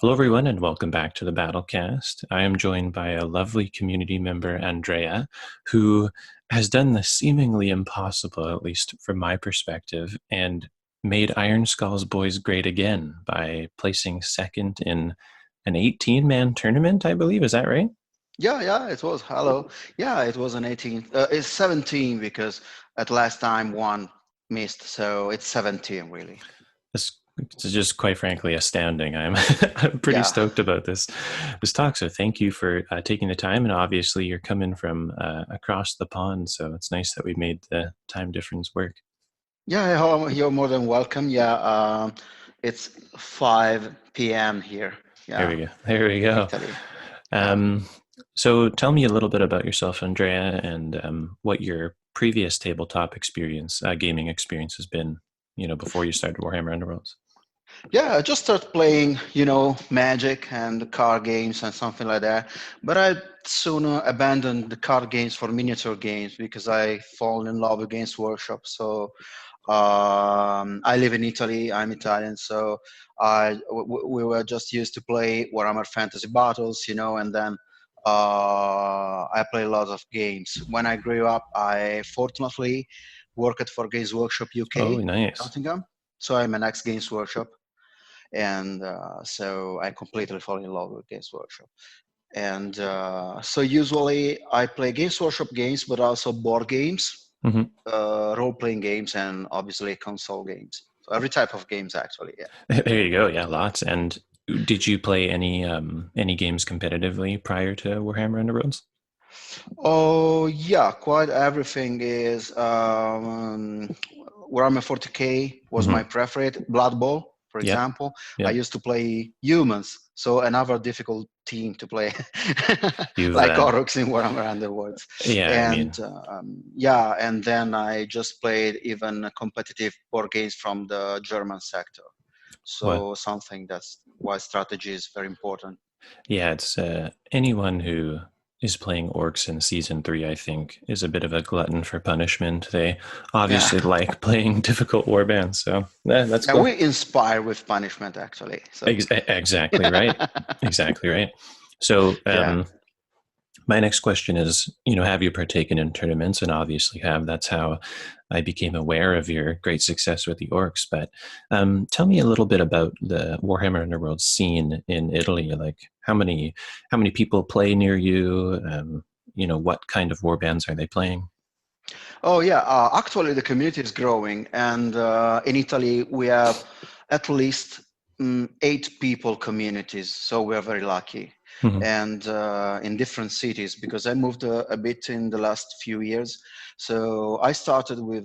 Hello, everyone, and welcome back to the BattleCast. I am joined by a lovely community member, Andrea, who has done the seemingly impossible, at least from my perspective, and made Ironskulls Boyz great again by placing second in an 18-man tournament, I believe. Is that right? Yeah, it was. Hello. Yeah, it was an 18. It's 17 because at last time one missed, so it's 17 really. It's just quite frankly astounding. I'm I'm pretty Yeah. stoked about this talk. So thank you for taking the time. And obviously, you're coming from across the pond, so it's nice that we made the time difference work. Yeah, you're more than welcome. Yeah, it's 5 p.m. here. There Yeah, we go. There we in go. Italy. Yeah. Um, so tell me a little bit about yourself, Andrea, and what your previous tabletop experience, gaming experience, has been. Before you started Warhammer Underworlds. Yeah, I just started playing, Magic and card games and something like that. But I soon abandoned the card games for miniature games because I fall in love with Games Workshop. So I live in Italy. I'm Italian, so we were just used to play Warhammer Fantasy Battles, and then I play a lot of games. When I grew up, I fortunately worked for Games Workshop Oh, UK, nice. Nottingham. So I'm an ex-Games Workshop, and so I completely fall in love with Games Workshop. And so usually I play Games Workshop games, but also board games, Hmm. role-playing games, and obviously console games. So every type of games, actually. Yeah. There you go. Yeah, lots. And did you play any games competitively prior to Warhammer Underworlds? Oh yeah, quite everything is. Warhammer 40k was my Hmm. preferred. Blood Bowl, for Yep. example. I Yep. used to play humans, so another difficult team to play, You've like Orcs in Warhammer Underworlds. yeah. I And mean, yeah, and then I just played even competitive board games from the German sector. what? So something that's why strategy is very important. Yeah, it's anyone who is playing orcs in season three. I think is a bit of a glutton for punishment. They Yeah. obviously like playing difficult warbands, so that's Yeah, cool. we inspire with punishment actually. So Exactly right. Exactly right. So, yeah. my next question is, have you partaken in tournaments? And obviously have. That's how I became aware of your great success with the orcs. But tell me a little bit about the Warhammer Underworld scene in Italy. Like how many people play near you? What kind of warbands are they playing? Oh yeah. Actually, the community is growing, and in Italy we have at least 8 people communities. So we are very lucky, Hmm. and in different cities because I moved a bit in the last few years. So I started with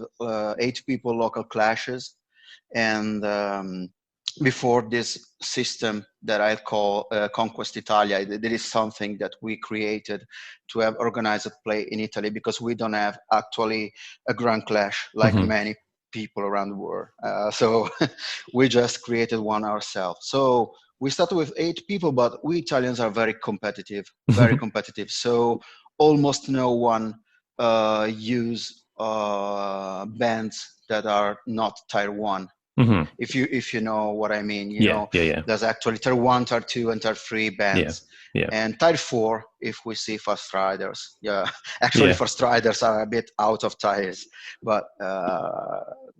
8 people local clashes, and before this system that I call Conquest Italia, there is something that we created to have organized play in Italy because we don't have actually a Grand Clash like Hmm. many people around the world. So we just created one ourselves. So we started with 8 people, but we Italians are very competitive, very competitive. So almost no one use bands that are not tier one, Hmm. if you know what I mean. Yeah, yeah, yeah, There's actually tier one, tier two, and tier three yeah, bands, yeah, and tier four if we see fast riders. Yeah, actually yeah. fast riders are a bit out of tires, but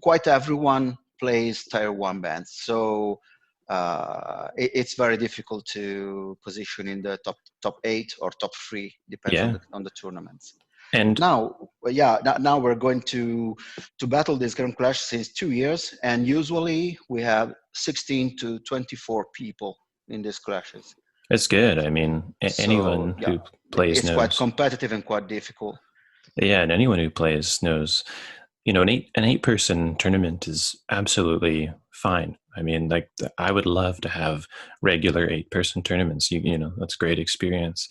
quite everyone plays tier one bands. So it's very difficult to position in the top eight or top three, depends on Yeah. the tournaments. And Now, yeah, now we're going to battle this Grand Clash since 2 years, and usually we have 16 to 24 people in these clashes. it's good. I mean, So anyone yeah, who plays it's quite knows. competitive and quite difficult. Yeah, and anyone who plays knows, an eight person tournament is absolutely fine. I mean, like I would love to have regular 8 person tournaments. That's a great experience.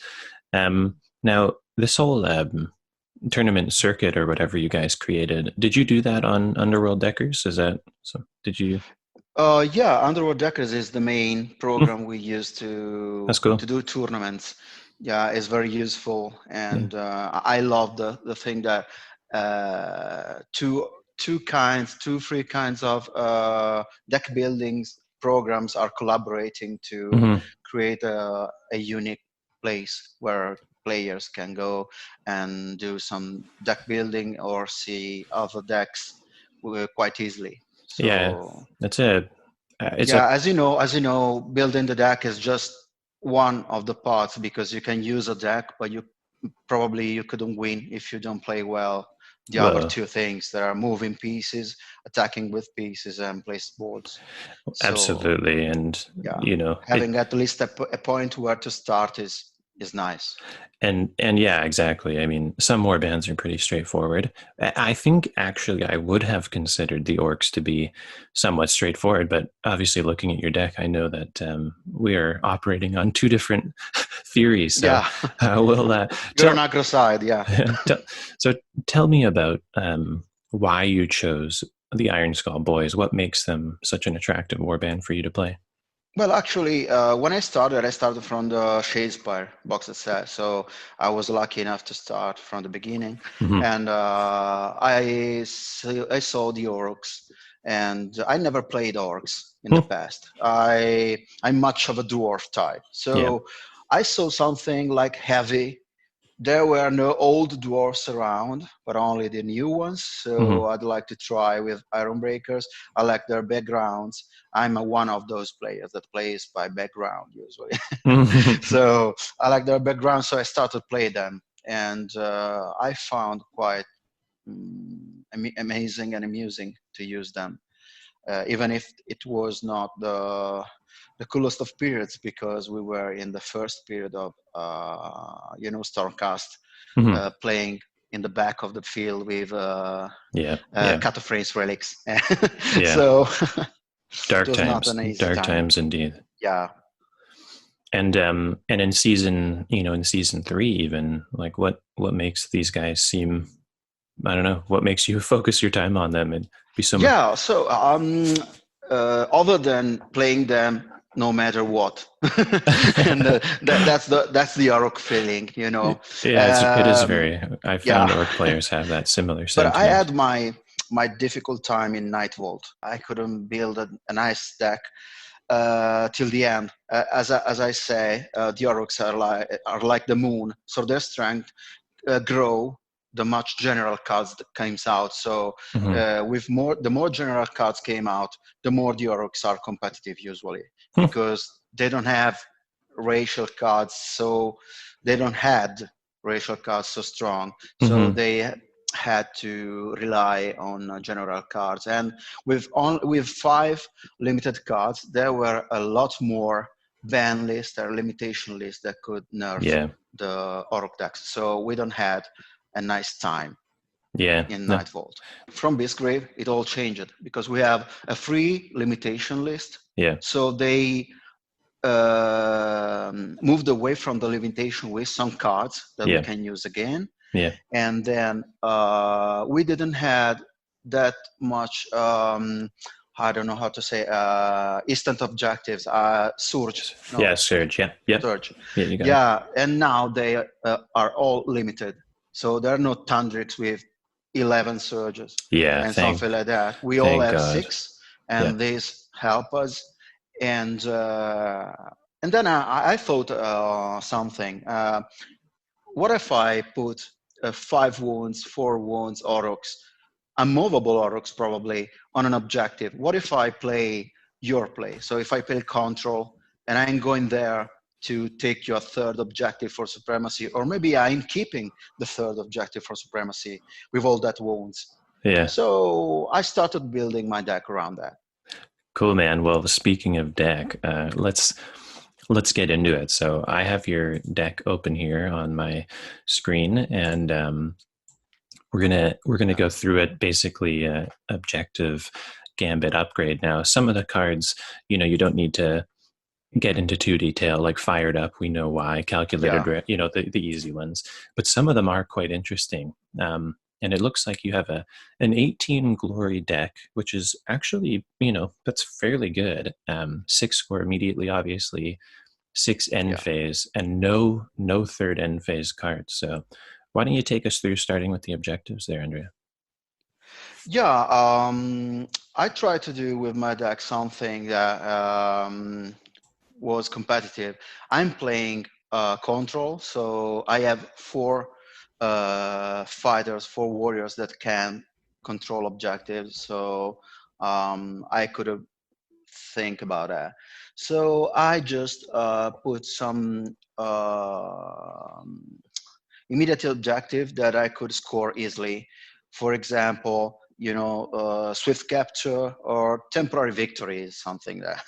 Now this whole tournament circuit or whatever you guys created, did you do that on Underworld Deckers? Is that so? Did you? Yeah, Underworld Deckers is the main Hmm, program we use to that's cool. to do tournaments. Yeah, it's very useful, Yeah. and I love the thing that two three kinds of deck buildings programs are collaborating to Hmm. create a unique place where players can go and do some deck building or see other decks quite easily. Yeah, So that's a it's a yeah, as you know, building the deck is just one of the parts because you can use a deck, but you couldn't win if you don't play well the other well, two things that are moving pieces, attacking with pieces, and place boards. So absolutely, and yeah, you know it. having at least a point where to start is nice. And yeah, exactly. I mean, some more bands are pretty straightforward. I think actually I would have considered the orcs to be somewhat straightforward, but obviously looking at your deck, I know that we are operating on two different theories. So Yeah, we'll you're an tell. aggro side. Yeah. tell so tell me about why you chose the Ironskull Boys. What makes them such an attractive warband for you to play? Well, actually, when I started from the Shadespire box set. So I was lucky enough to start from the beginning, Hmm. and I saw the orcs, and I never played orcs in the past. I'm much of a dwarf type, Yeah. so I saw something like heavy. There were no old dwarfs around, but only the new ones. So Hmm. I'd like to try with Iron Breakers. I like their backgrounds. I'm one of those players that plays by background usually. So I like their background. So I started playing them, and I found quite amazing and amusing to use them, even if it was not the coolest of periods because we were in the first period of Stormcast, Hmm. playing in the back of the field with Yeah. Yeah. Cataphrase relics. Yeah. So it Dark was not times. an easy Dark time. times indeed. Yeah. And in season, in season three, even like what makes these guys seem, I don't know, what makes you focus your time on them and be so much. Yeah. So other than playing them no matter what, and that's the Arok feeling, you know. Yeah, it is Um, very, I yeah. found orc players have that similar But I sentiment. had my difficult time in Night Vault. I couldn't build a nice deck till the end. As I say, the Oroks are like the moon, so their strength grow the much general cards that comes out. So Hmm. the more general cards came out, the more the Oroks are competitive usually Hmm. because they don't have racial cards, so they don't had racial cards so strong. So Hmm. they had to rely on general cards, and with 5 limited cards, there were a lot more ban lists or limitation lists that could nerf Yeah. the Orc decks. So we don't had a nice time Yeah. in No. Night Vault. From Beastgrave, it all changed because we have a free limitation list. Yeah. So they moved away from the limitation with some cards that we Yeah. can use again. Yeah. And then we didn't had that much I don't know how to say instant objectives, surge, Yeah. no, Surge. Yeah. Yep. surge. Yeah. You got it. Yeah, and now they are all limited. So there are no Tundrics with 11 surges Yeah. and something like that. We all Thank have God. 6, Yeah. and these help us. And then I thought something. What if I put 5 wounds, 4 wounds Oroks, unmovable Oroks probably, on an objective? What if I play your play? So if I play control and I'm going there to take your third objective for supremacy, or maybe I'm keeping the third objective for supremacy with all that wounds. Yeah. So I started building my deck around that. Cool, man. Well, speaking of deck, let's get into it. So I have your deck open here on my screen, and we're gonna go through it. Basically, objective gambit upgrade. Now, some of the cards, you don't need to get into too detail. Like fired up, we know why. Calculated, Yeah, the easy ones. But some of them are quite interesting. And it looks like you have an 18 glory deck, which is actually, that's fairly good. 6 score immediately, obviously, 6 end yeah. phase, and no third end phase cards. So why don't you take us through starting with the objectives there, Andrea? Yeah, I try to do with my deck something that was competitive. I'm playing control, so I have four fighters, four warriors that can control objectives. So I could have think about that. So I just put some immediate objective that I could score easily. For example, swift capture or temporary victory is something that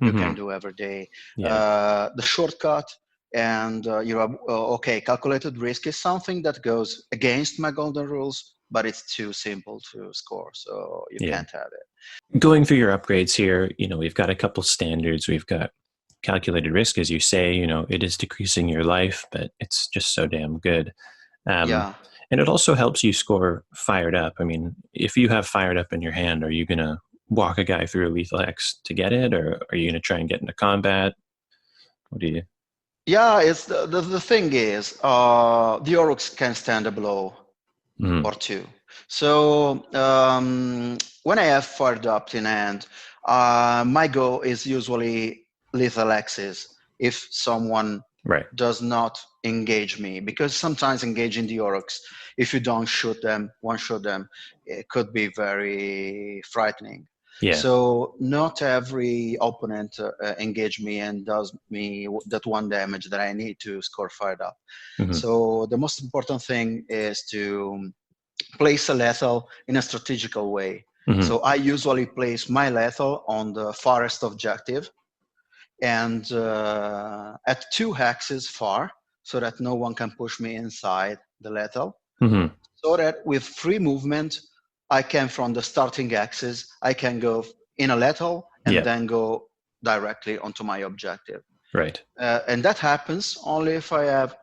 you can Hmm. do every day. Yeah. The shortcut and okay, calculated risk is something that goes against my golden rules, but it's too simple to score, so you Yeah. can't have it. Going through your upgrades here, we've got a couple standards. We've got calculated risk, as you say, it is decreasing your life, but it's just so damn good. Um, Yeah. and it also helps you score fired up. I mean, if you have fired up in your hand, are you going to walk a guy through a lethal X to get it, or are you going to try and get into combat? What do you? Yeah, it's the thing is, the orcs can stand a blow Mm, or two. So when I have fired up in hand, my goal is usually lethal axis if someone right. does not engage me, because sometimes engaging the orcs, if you don't shoot them, one shot them, it could be very frightening. Yeah. So not every opponent engage me and does me that one damage that I need to score fired up. Hmm. So the most important thing is to place a lethal in a strategical way. Hmm. So I usually place my lethal on the farthest objective and at two hexes far, so that no one can push me inside the lethal. Hmm. So that with free movement, I can, from the starting axis, I can go in a lethal and Yeah. then go directly onto my objective. Right. And that happens only if I have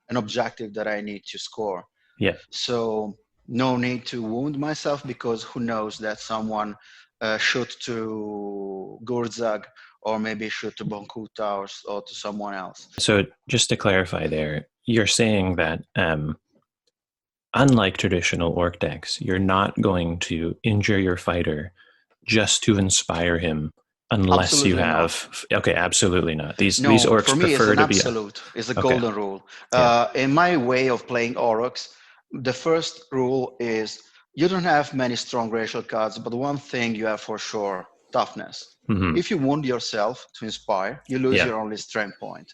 an objective that I need to score. Yeah. So no need to wound myself, because who knows that someone shoot to Gurzag or maybe shoot to Bonkuta or to someone else. So just to clarify there, you're saying that unlike traditional orc decks, you're not going to injure your fighter just to inspire him unless you Absolutely not. have okay, absolutely not. These No, for orcs me, it's prefer an to be absolute. It's a okay. golden rule. Yeah. In my way of playing Aurochs, the first rule is you don't have many strong racial cards, but one thing you have for sure, toughness. Hmm. If you wound yourself to inspire, you lose Yeah. your only strength point,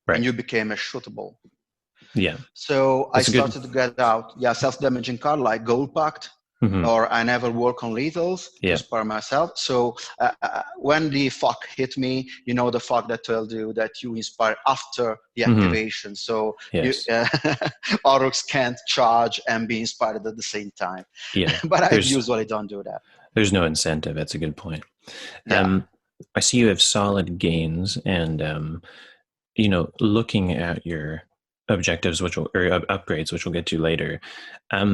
and Right. you became a shootable. Yeah. So I That's a good. started to get out, yeah, self-damaging card like Gold Pact, Hmm. or I never work on lethals to Yeah. spare myself. So when the fuck hit me, the fuck that tells you that you inspire after the Hmm. activation. So you Yes. Aurochs can't charge and be inspired at the same time. Yeah. But I There's usually don't do that. there's no incentive. That's a good point. Yeah, Um, I see you have solid gains, and looking at your objectives, or upgrades, which we'll get to later,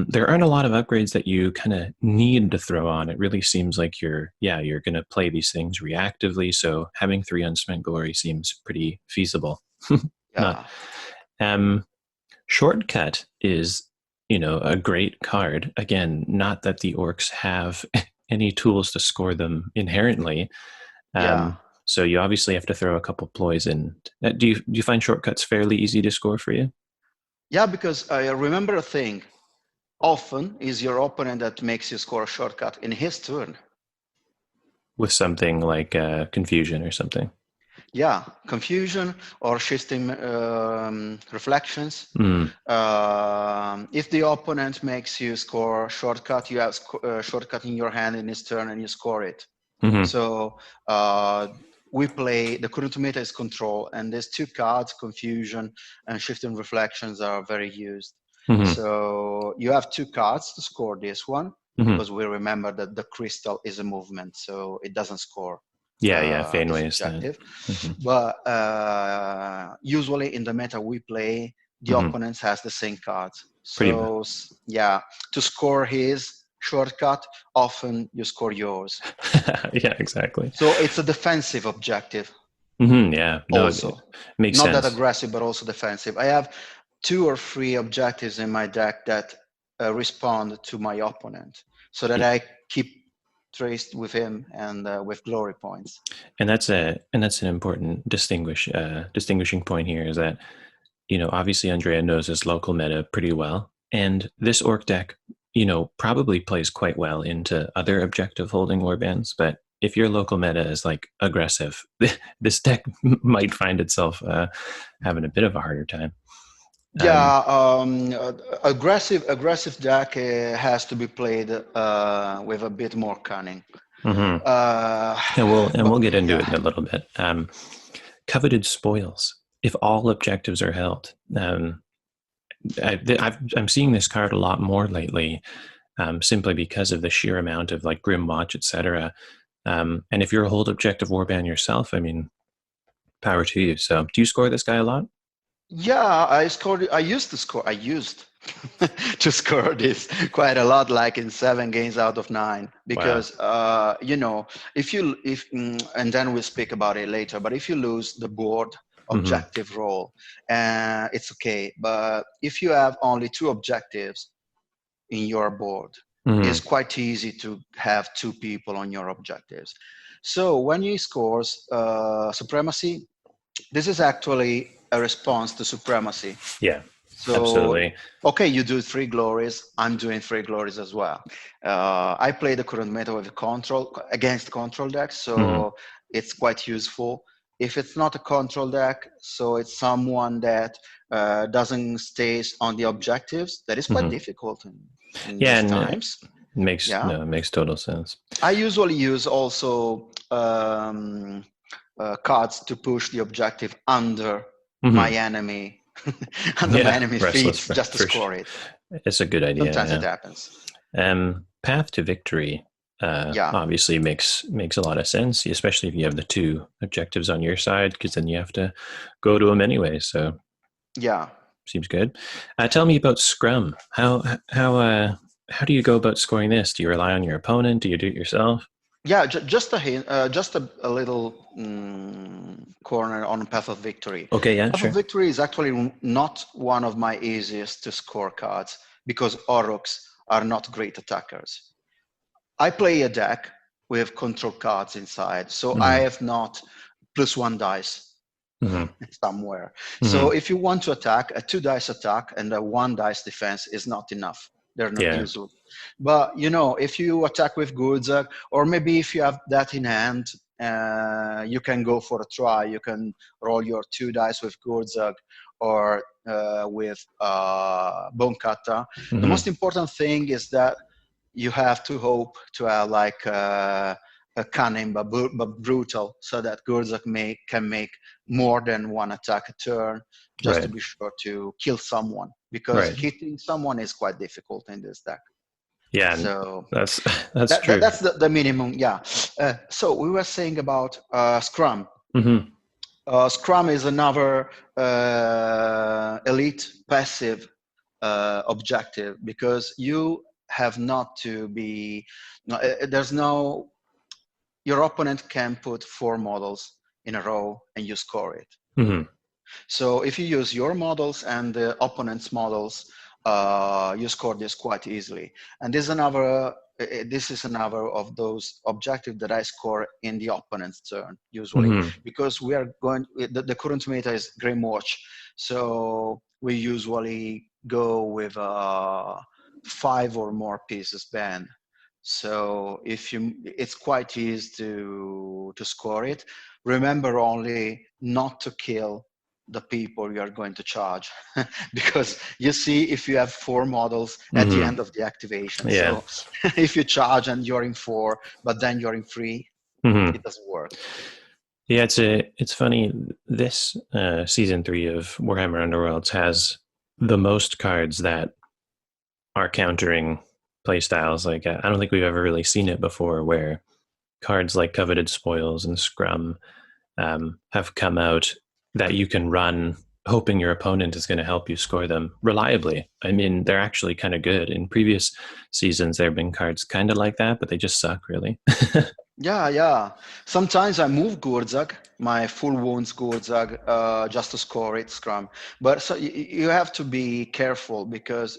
there aren't a lot of upgrades that you kind of need to throw on. It really seems like you're going to play these things reactively. So having 3 unspent glory seems pretty feasible. Not yeah. um, shortcut is a great card. Again, not that the orcs have any tools to score them inherently, Yeah. so you obviously have to throw a couple ploys in. Do you find shortcuts fairly easy to score for you? Yeah, because I remember a thing. Often is your opponent that makes you score a shortcut in his turn. With something like confusion or something? Yeah, confusion or shifting reflections. Mm. If the opponent makes you score shortcut, you have shortcut in your hand in his turn and you score it. Hmm. So we play, the current meta is control, and there's two cards, confusion and shifting reflections, are very used. Hmm. So you have two cards to score this one, Hmm. because we remember that the crystal is a movement, so it doesn't score Yeah, this Fanway is that. objective. Hmm. But usually in the meta we play, the Hmm. opponent has the same cards. Pretty much. So yeah, to score his shortcut, often you score yours. Yeah, exactly. So it's a defensive objective Yeah, no, it also. makes Not that sense. aggressive, but also defensive. I have two or three objectives in my deck that respond to my opponent, so that Yeah. I keep traced with him and with glory points. And that's an important distinguishing point here is that obviously Andrea knows his local meta pretty well, and this orc deck probably plays quite well into other objective holding warbands. But if your local meta is like aggressive, this deck might find itself having a bit of a harder time. Yeah, aggressive deck has to be played with a bit more cunning. Mm-hmm. Uh, And we'll but get into it yeah, in a little bit. Coveted spoils. If all objectives are held, I'm seeing this card a lot more lately, simply because of the sheer amount of like Grim Watch, etc. And if you're a hold objective warband yourself, I mean, power to you. So, do you score this guy a lot? yeah, I scored. I used to score. I used to score this quite a lot, like in 7 games out of 9. Wow. Because and then we'll speak about it later. But if you lose the board Mm-hmm. objective role, it's okay. But if you have only 2 objectives in your board, it's Mm-hmm. quite easy to have 2 people on your objectives. So when you scores supremacy, this is actually a response to supremacy. Yeah. So, Absolutely. okay, you do 3 glories. I'm doing 3 glories as well. I play the current meta with control against control decks, Mm-hmm. so it's quite useful. If it's not a control deck, so it's someone that doesn't stay on the objectives, that is quite Mm-hmm. difficult in Yeah, these and times. Yeah. it makes total sense. I usually use also cards to push the objective under my Mm-hmm. enemy, under my Yeah, enemy restless feet, for, just to for score it. it's a good idea. Sometimes it Yeah. happens. Path to victory Yeah, obviously makes a lot of sense, especially if you have the 2 objectives on your side, because then you have to go to them anyway. So yeah. seems good. Tell me about Scrum. How do you go about scoring this? Do you rely on your opponent? Do you do it yourself? Yeah, just a hint, just a little corner on Path of Victory. Okay, yeah, Path of sure. Victory is actually not one of my easiest to score cards because Oroks are not great attackers. I play a deck with control cards inside, so I Mm-hmm. have not +1 dice Mm-hmm. somewhere. So Mm-hmm. if you want to attack, a 2 dice attack and a 1 dice defense is not enough. They're not Yeah. useful. But if you attack with Gurzak, or maybe if you have that in hand, you can go for a try. You can roll your 2 dice with Gurzak or with Bone Cutter. The Mm-hmm. most important thing is that you have to hope to have like a cunning but brutal, so that Gurzak can make more than 1 attack a turn, just to Right. be sure to kill someone, because Right. hitting someone is quite difficult in this deck. Yeah, and So that's that's true. that's the minimum. Yeah. So we were saying about Scrum. Mm-hmm. Scrum is another elite passive objective, because you have not to be there's no your opponent can put 4 models in a row and you score it. Mm-hmm. So if you use your models and the opponent's models, you score this quite easily. And this is another of those objectives that I score in the opponent's turn usually, Mm-hmm. because we are going. The current meta is Grim Watch, so we usually go with 5 or more pieces banned. So it's quite easy to score it. Remember only not to kill the people you are going to charge, because you see if you have 4 models at the Mm-hmm. end of the activation. Yeah. So if you charge and you're in 4, but then you're in 3, Mm-hmm. it doesn't work. Yeah, it's funny. This season 3 of Warhammer Underworlds has the most cards that are countering playstyles. Like I don't think we've ever really seen it before, where cards like Coveted Spoils and Scrum have come out that you can run hoping your opponent is going to help you score them reliably. I mean, they're actually kind of good. In previous seasons, there have been cards kind of like that, but they just suck, really. Yeah. Sometimes I move Gurzak, my full wounds Gurzak, just to score it Scrum. But so you have to be careful, because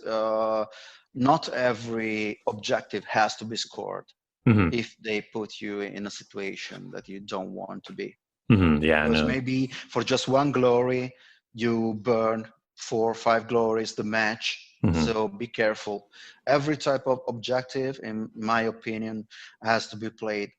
not every objective has to be scored Hmm. if they put you in a situation that you don't want to be. Hmm. Yeah, Because no. maybe for just one glory, you burn 4 or 5 glories the match. Hmm. So be careful. Every type of objective, in my opinion, has to be played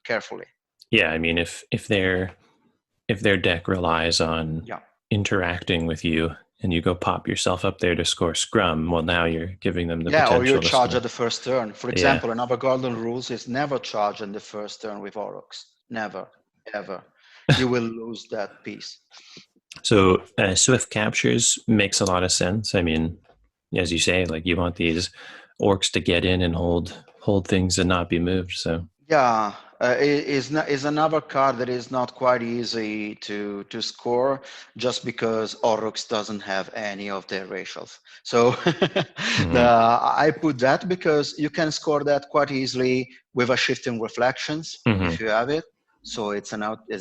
carefully. Yeah, I mean, if their deck relies on Yeah. interacting with you and you go pop yourself up there to score scrum, well, now you're giving them the Yeah, or you potential to charge score. at the first turn. For Yeah. example, another golden rules is never charge in the first turn with Aurochs. Never, ever. You will lose that piece. So swift captures makes a lot of sense. I mean, as you say, like you want these orcs to get in and hold things and not be moved. So. Yeah, is another card that is not quite easy to score just because Aurochs doesn't have any of their racials. So Hmm. I put that because you can score that quite easily with a shifting reflections if Hmm. you have it. So is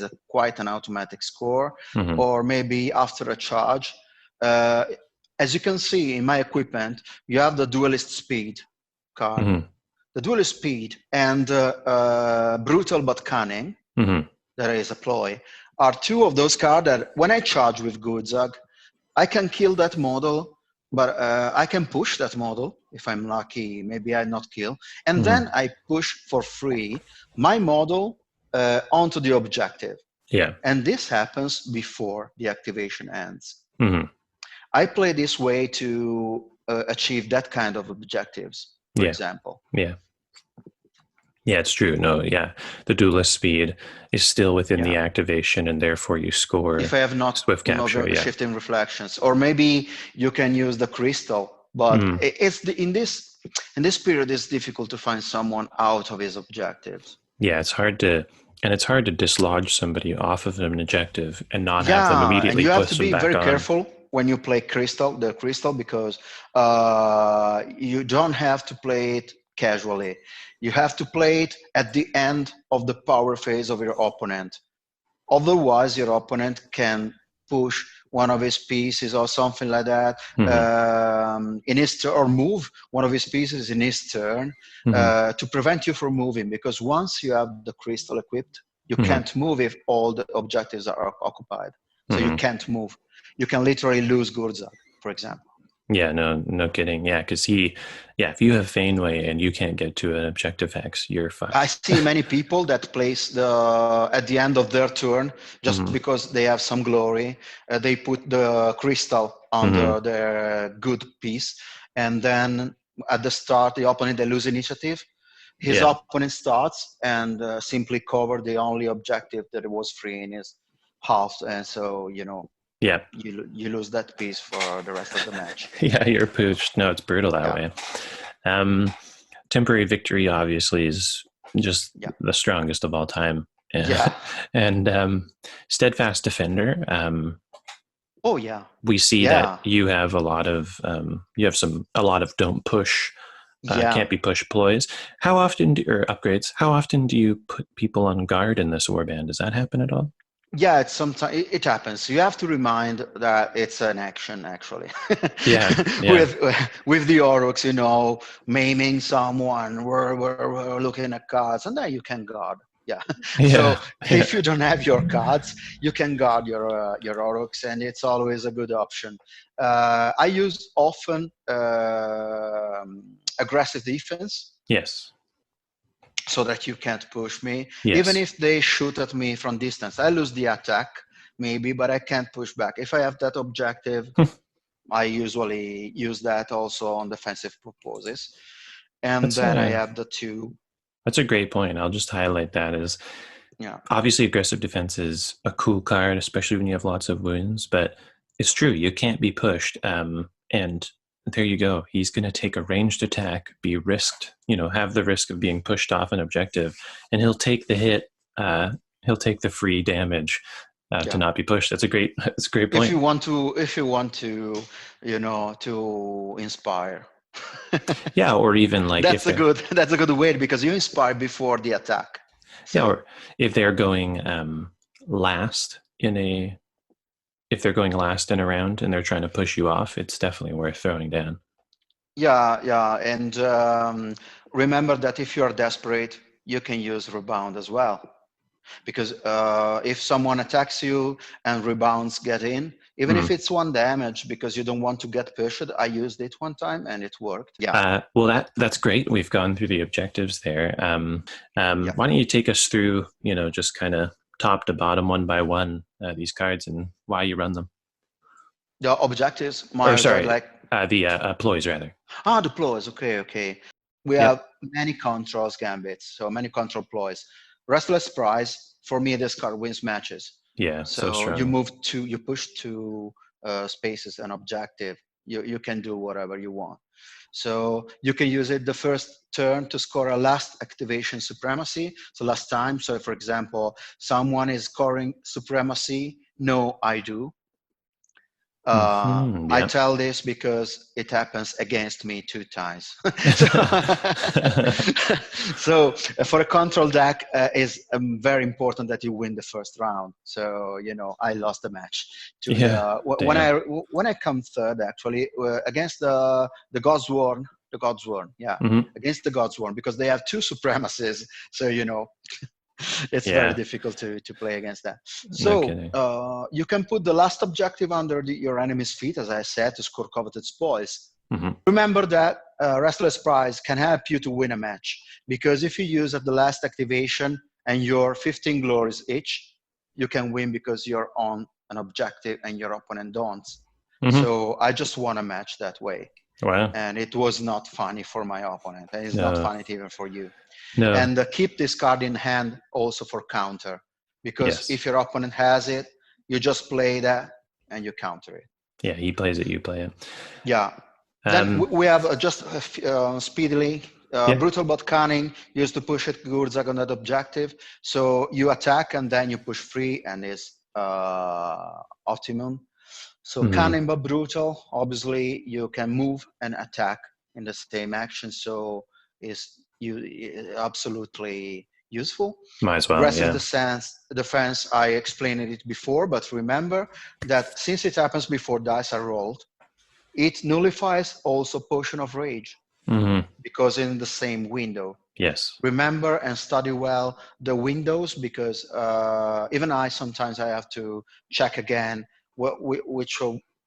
a quite an automatic score, Hmm. or maybe after a charge. Uh, as you can see in my equipment, you have the duelist speed card. Hmm. The dual speed and brutal but cunning, Hmm. that is a ploy, are two of those cards that when I charge with Gudzag, I can kill that model, but I can push that model if I'm lucky. Maybe I not kill, and then Hmm. I push for free my model onto the objective, Yeah. and this happens before the activation ends. Hmm. I play this way to achieve that kind of objectives, for Yeah. example. Yeah. Yeah, it's true. No, yeah. The duelist speed is still within the Yeah. activation and therefore you If score I have not swift capture. another Yeah. shifting reflections, or maybe you can use the crystal. But Mm. in this period, it's difficult to find someone out of his objectives. Yeah, it's hard to dislodge somebody off of an objective and not have them Yeah, and immediately you have to push them be back very on. careful when you play the crystal, because you don't have to play it casually. You have to play it at the end of the power phase of your opponent. Otherwise, your opponent can push one of his pieces or something like that Hmm. in his turn, or move one of his pieces in his turn Hmm. to prevent you from moving. Because once you have the crystal equipped, you Hmm. can't move if all the objectives are occupied. So you Hmm. can't move. You can literally lose Gurzag, for example. Yeah, no, no kidding. Yeah, because if you have Feynway and you can't get to an objective X, you're I fucked. see many people that place at the end of their turn, just Hmm. because they have some glory, they put the crystal Hmm. under their good piece, and then at the start, the opponent they lose initiative. His Yeah. opponent starts and simply cover the only objective that was free in his half, and so Yeah. you lose that piece for the rest of the match. Yeah, you're pooched. No, it's brutal that Yeah, way. Um, Temporary victory obviously is just yeah, the strongest of all time. yeah. And steadfast defender. Oh yeah, We see that yeah, you have a lot of don't push, yeah. can't be pushed ploys. How often or upgrades? How often do you put people on guard in this warband? Does that happen at all? Yeah, it's sometimes it happens. You have to remind that it's an action, actually. Yeah, yeah, with with the Aurochs, maiming someone, we're looking at cards, and then you can guard. Yeah. So yeah, if yeah. you don't have your cards, you can guard your Aurochs, and it's always a good option. I use often aggressive defense, Yes, so that you can't push me. Even yes. if they shoot at me from distance, I lose the attack maybe, but I can't push back. If I have that objective, I usually use that also on defensive purposes. And That's then I a have the two. that's a great point. I'll just highlight that as Yeah, obviously aggressive defense is a cool card, especially when you have lots of wounds, but it's true, you can't be pushed. And there you go. He's going to take a ranged attack, be risked, have the risk of being pushed off an objective, and he'll take the hit. He'll take the free damage to yeah. not be pushed. That's a great If point. you want to, to inspire. Yeah, or even like if they're That's a good way, because you inspire before the attack. yeah, So or if they're going last in a if they're going last in a round and they're trying to push you off, it's definitely worth throwing down. Yeah, and remember that if you are desperate, you can use rebound as well. Because if someone attacks you and rebounds get in, even if Mhm. it's one damage, because you don't want to get pushed, I used it one time and it worked. Yeah, Well, that's great. We've gone through the objectives there. yeah. Why don't you take us through, just kind of top to bottom, one by one, these cards and why you run them? The objectives, Or my sorry, like the ploys rather. deploys. Okay. We Yep. have many controls gambits, so many control ploys. Restless Prize, for me, this card wins matches. Yeah. So So strong. you push two spaces an objective. You can do whatever you want. So you can use it the first turn to score a last activation supremacy. So last time, so for example, someone is scoring supremacy. No, I do. I Yep. tell this because it happens against me 2 times. so, so for a control deck, is very important that you win the first round. So I lost the match to Yeah. the Damn. when I come third actually against the Godsworn. The Godsworn, yeah, Hmm. against the Godsworn because they have two supremacies. So it's very Yeah. difficult to play against that. No So kidding. you can put the last objective under your enemy's feet, as I said, to score coveted spoils. Hmm. Remember that Restless Prize can help you to win a match because if you use at the last activation and you're 15 glories each, you can win because you're on an objective and your opponent don't. Hmm. So I just won a match that way. Wow. And it was not funny for my opponent, and it's not No. funny even for you. No. And keep this card in hand also for counter, because Yes. if your opponent has it, you just play that and you counter it. Yeah. He plays it. You play it. Yeah. Then Um. we have just speedily Yeah. brutal but cunning used to push it Gurzag on that objective. So you attack and then you push free and is optimum. So Hmm. cunning but brutal, obviously you can move and attack in the same action. So is absolutely useful. Might as well. Aggressive Yeah. defense, I explained it before, but remember that since it happens before dice are rolled, it nullifies also Potion of Rage Hmm. because in the same window. Yes. Remember and study well the windows because even I sometimes I have to check again which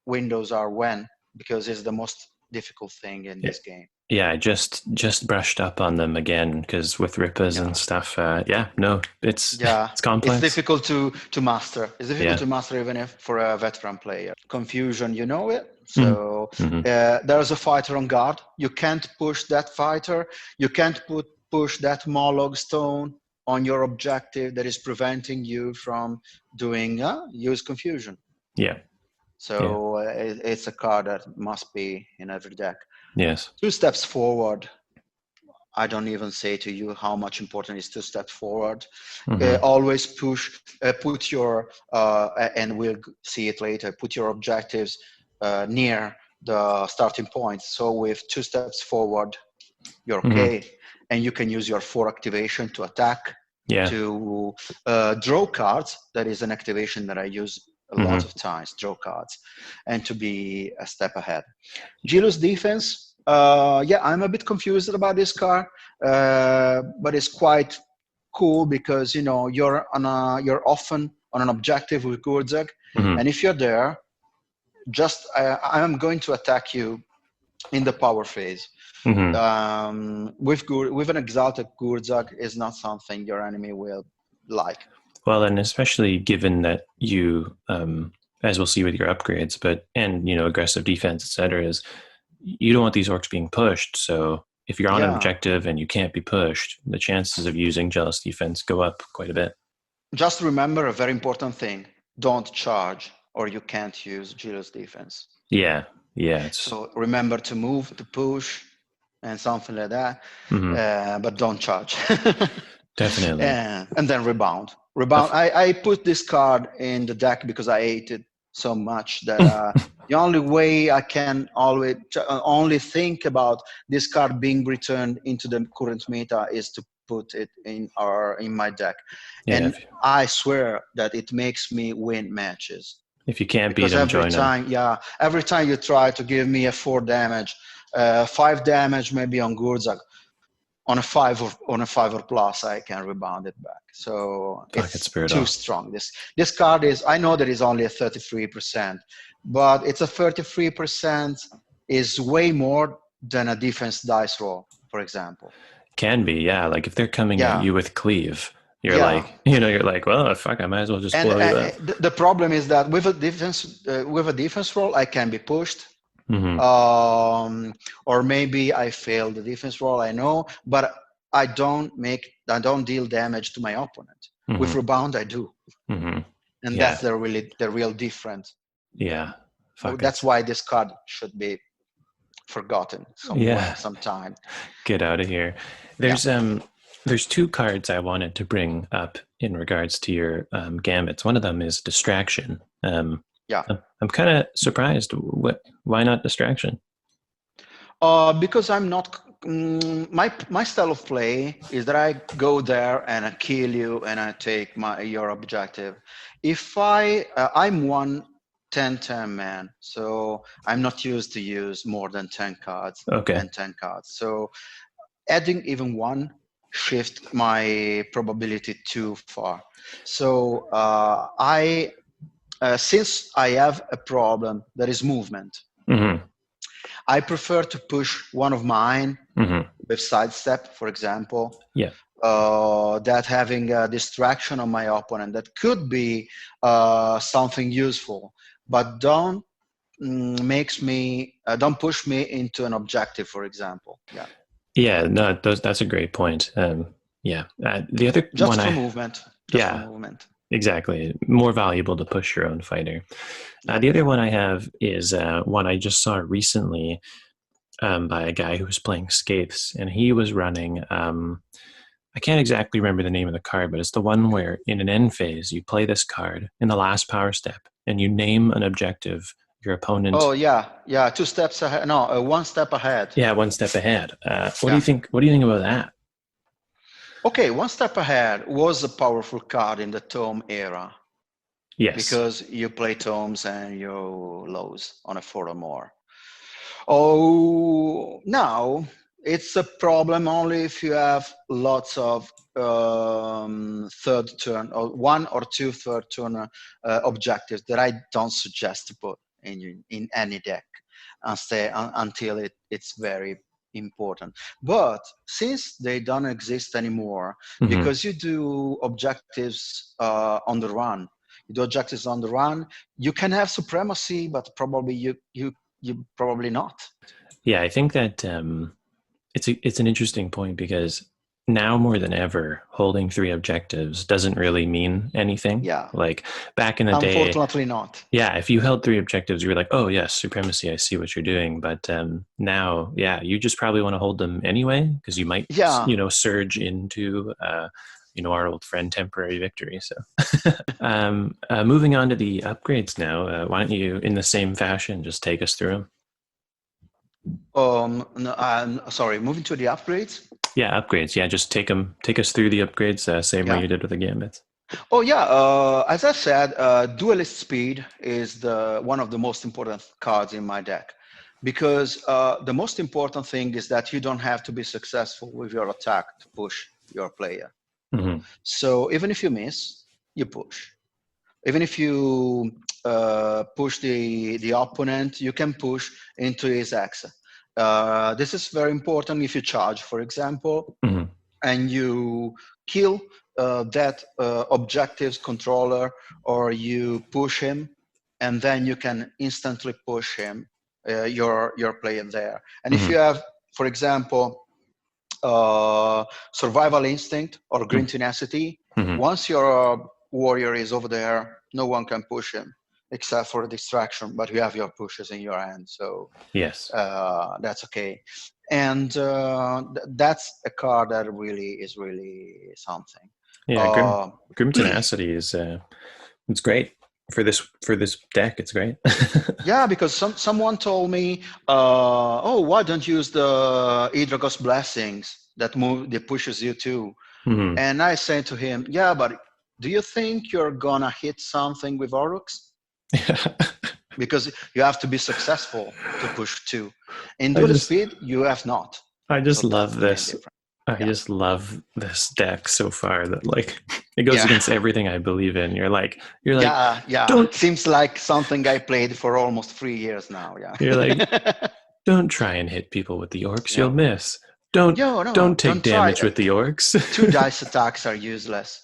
windows are when because it's the most difficult thing in Yeah. this game. Yeah, I just brushed up on them again because with rippers Yeah. and stuff. Yeah, no, it's Yeah, it's it's complex. difficult to master. It's difficult Yeah. to master even if for a veteran player. Confusion, you know it. Hmm. So Hmm. there's a fighter on guard. You can't push that fighter. You can't push that Moloch stone on your objective that is preventing you from doing use confusion. Yeah. Yeah. So it's a card that must be in every deck. Yes. 2 steps forward. I don't even say to you how much important is 2 steps forward. Hmm. Always put your, and we'll see it later, put your objectives near the starting point. So with 2 steps forward, you're Hmm. okay. And you can use your 4 activation to attack, Yeah. to draw cards. That is an activation that I use a lot Hmm. of times, draw cards, and to be a step ahead. Gilo's defense, yeah, I'm a bit confused about this card, but it's quite cool because you're often on an objective with Gurzag, Hmm. and if you're there, just I'm going to attack you in the power phase. Hmm. With an exalted Gurzag is not something your enemy will like. Well, and especially given that you, as we'll see with your upgrades, but and aggressive defense, etc., is you don't want these orcs being pushed. So if you're on an Yeah, objective and you can't be pushed, the chances of using jealous defense go up quite a bit. just remember a very important thing: don't charge, or you can't use Gilo's defense. Yeah. Yeah. It's So remember to move, to push, and something like that, mhm. but don't charge. Definitely. And then rebound. Of, I put this card in the deck because I ate it so much that the only way I can always only think about this card being returned into the current meta is to put it in my deck, yeah. and I swear that it makes me win matches. If you can't beat because them, join them. every time you try to give me a 4 damage, 5 damage maybe on Gurzak, on a 5 or plus, I can rebound it back. So Fuck, it's it's too brutal. strong. This card is, I know that it's only a 33%, but it's a 33% is way more than a defense dice roll, for example. Can be, yeah. Like if they're coming at Yeah, you with cleave, you're yeah. like, you're like, well, fuck, I might as well just And blow you up. the problem is that with a defense roll, I can be pushed. Hmm. Or maybe I failed the defense roll, I know, but I don't deal damage to my opponent. With Hmm. rebound, I do, Hmm. and Yeah. that's the real difference. Yeah. Fuck, That's it's, why this card should be forgotten somewhere, yeah. sometime. Get out of here. Yeah. There's two cards I wanted to bring up in regards to your gambits. One of them is distraction. Yeah. I'm kind of surprised. Why not distraction? Because I'm not. My style of play is that I go there and I kill you and I take your objective. If I'm one 10-10 man, so I'm not used to use more than 10 cards Okay. and 10 cards. So adding even one shift my probability too far. So I since I have a problem that is movement, Hmm. I prefer to push one of mine Hmm. with sidestep, for example, Yeah. that having a distraction on my opponent that could be something useful, but don't push me into an objective, for example. Yeah, Yeah. No, that's a great point. Yeah. The other one just for movement, just for yeah, movement. exactly. More valuable to push your own fighter. Yeah. The other one I have is one I just saw recently by a guy who was playing Skates, and he was running. I can't exactly remember the name of the card, but it's the one where in an end phase you play this card in the last power step, and you name an objective your opponent. Oh yeah, 2 steps ahead. No, 1 step ahead. Yeah, one step ahead. What do you Yeah. think? What do you think about that? Okay, 1 step ahead was a powerful card in the tome era Yes. because you play tomes and you lose on a 4 or more. Oh, now it's a problem only if you have lots of third turn or 1 or 2 third turn objectives that I don't suggest to put in any deck until it's very important. But since they don't exist anymore, Hmm. because you do objectives on the run, you can have supremacy, but probably you probably not. Yeah, I think that it's an interesting point because now more than ever, holding three objectives doesn't really mean anything. Yeah, Like back in the day, unfortunately not. yeah, if you held three objectives, you were like, oh yes, supremacy, I see what you're doing. But now, yeah, you just probably want to hold them anyway because you might, Yeah. surge into, our old friend temporary victory. So, moving on to the upgrades now. Why don't you, in the same fashion, just take us through them? No, sorry. Moving to the upgrades. Yeah, upgrades. Yeah, just take us through the upgrades, same way Yeah. you did with the gambits. Oh yeah. As I said, duelist speed is one of the most important cards in my deck, because the most important thing is that you don't have to be successful with your attack to push your player. Hmm. So even if you miss, you push. Even if you push the opponent, you can push into his axe. This is very important if you charge, for example, Hmm. and you kill that objective's controller, or you push him, and then you can instantly push him, your player there. And if Hmm. you have, for example, survival instinct or green tenacity, Hmm. once your warrior is over there, no one can push him except for a distraction, but you have your pushes in your hand, so Yes. that's okay. And that's a card that really is really something. Yeah, Uh, Grim Tenacity is it's great for this deck. It's great. yeah, because someone told me, oh, why don't you use the Hydragos blessings that pushes you too? Hmm. And I say to him, yeah, but do you think you're gonna hit something with Oryx? because you have to be successful to push 2. In I dual just speed, you have not. I So just that's love the main this. difference. I Yeah. just love this deck so far that like it goes Yeah. against everything I believe in. You're like, Yeah. Yeah. don't Seems like something I played for almost 3 years now. you're like, Yeah. don't try and hit people with the orcs, you'll No. miss. Don't No, no, don't take don't try. damage with the orcs. 2 dice attacks are useless.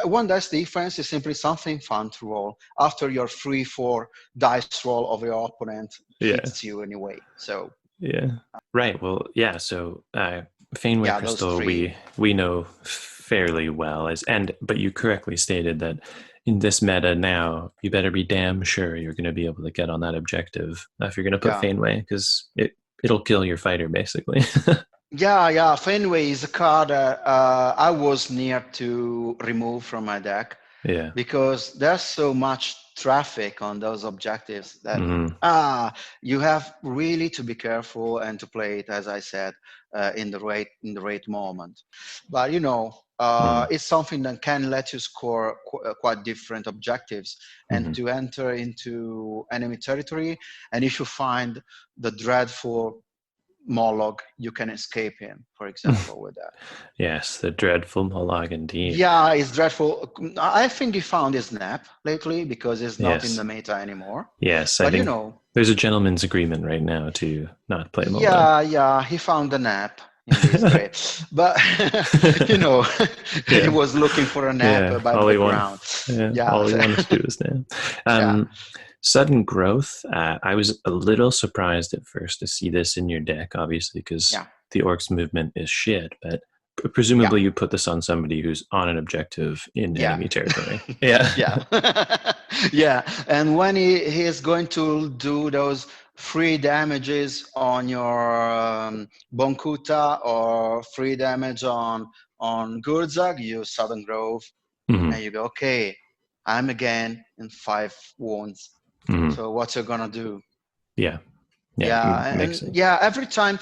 1 dice defense is simply something fun to roll after your 3-4 dice roll of your opponent Yeah. hits you anyway. So Yeah. Right. Well, yeah, so Fenway yeah, those Crystal three. we know fairly well as but you correctly stated that in this meta now, you better be damn sure you're going to be able to get on that objective if you're going to put Yeah. Fenway because it'll kill your fighter basically. Yeah, yeah. Fenway is a card that I was near to remove from my deck Yeah. because there's so much traffic on those objectives that Hmm. you have really to be careful and to play it, as I said, in the right moment. But Hmm. it's something that can let you score quite different objectives and Hmm. to enter into enemy territory. And if you find the dreadful Moloch, you can escape him, for example, with that. Yes, the dreadful Molag indeed. Yeah, it's dreadful. I think he found his nap lately because it's not in Yes. the meta anymore. Yes, I But think there's a gentleman's agreement right now to not play Molag. yeah, yeah, he found the nap in this grave. But you know, he Yeah. was looking for a nap Yeah, by the ground. Yeah, all he wanted to do was nap. yeah, Sudden growth. I was a little surprised at first to see this in your deck, obviously, because yeah, the orcs movement is shit. But yeah, presumably, you put this on somebody who's on an objective in yeah, enemy territory. Yeah, yeah, yeah. And when he is going to do those free damages on your Bonkuta or free damage on Gurzag, you sudden growth, hmm and you go, okay, I'm again in 5 wounds. hmm So what's you gonna do? yeah, yeah, Yeah, makes and sense. yeah, every time,